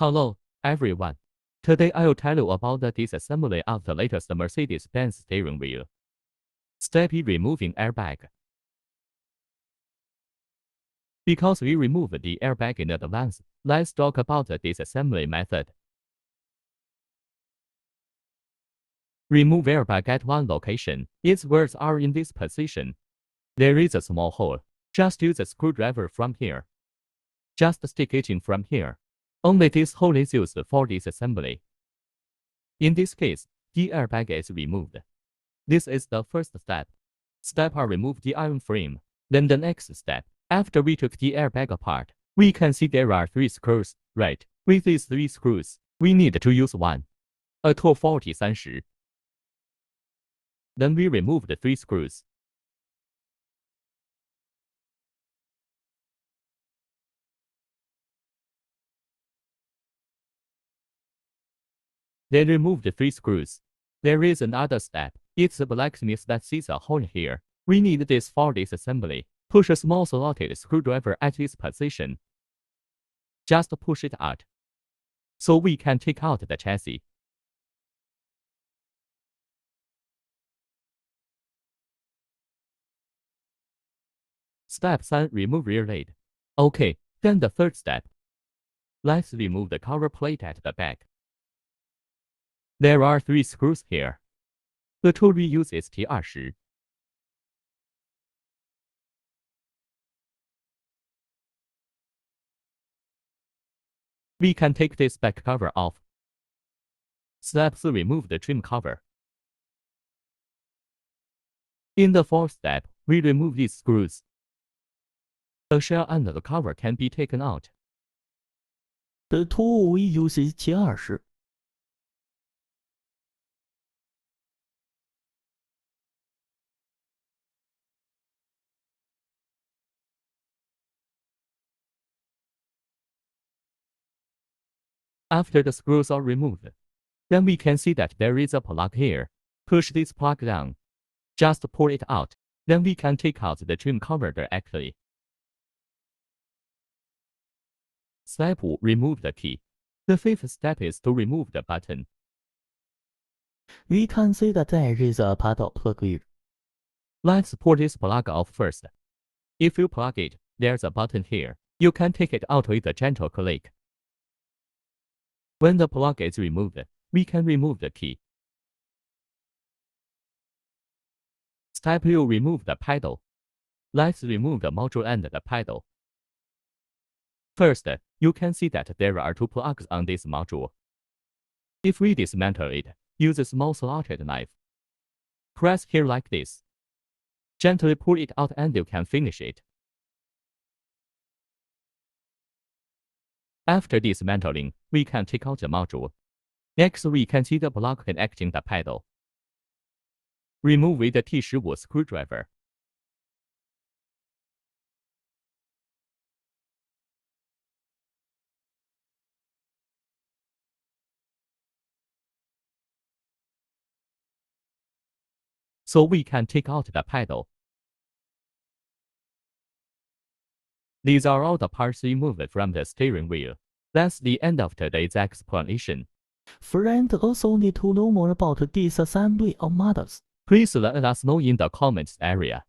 Hello, everyone. Today I'll tell you about the disassembly of the latest Mercedes-Benz steering wheel. Step E: removing airbag. Because we removed the airbag in advance, let's talk about the disassembly method. Remove airbag at one location. Its words are in this position. There is a small hole. Just use a screwdriver from here. Just stick it in from here. Only this hole is used for disassembly. In this case, the airbag is removed. This is the first step. Step R: remove the iron frame. Then the next step, after we took the airbag apart, we can see there are 3 screws, right? With these 3 screws, we need to use one. A tool 40-30. Then we remove the 3 screws. Then remove the 3 screws. There is another step. It's the blacksmith that sees a hole here. We need this for disassembly. Push a small slotted screwdriver at this position. Just push it out, so we can take out the chassis. Step 3: remove rear lid. Okay, then the third step. Let's remove the cover plate at the back. There are 3 screws here. The tool we use is T20. We can take this back cover off. Step 4: remove the trim cover. In the fourth step, we remove these screws. The shell and the cover can be taken out. The tool we use is T20. After the screws are removed, then we can see that there is a plug here. Push this plug down. Just pull it out. Then we can take out the trim cover directly. Step 5: remove the key. The fifth step is to remove the button. We can see that there is a paddle plug here. Let's pull this plug off first. If you plug it, there's a button here. You can take it out with a gentle click. When the plug is removed, we can remove the key. Step 6: remove the pedal. Let's remove the module and the pedal. First, you can see that there are 2 plugs on this module. If we dismantle it, use a small slotted knife. Press here like this. Gently pull it out and you can finish it. After dismantling, we can take out the module. Next, we can see the plug connecting the pedal. Remove with the T15 screwdriver. So we can take out the pedal. These are all the parts removed from the steering wheel. That's the end of today's explanation. Friends also need to know more about disassembly of models. Please let us know in the comments area.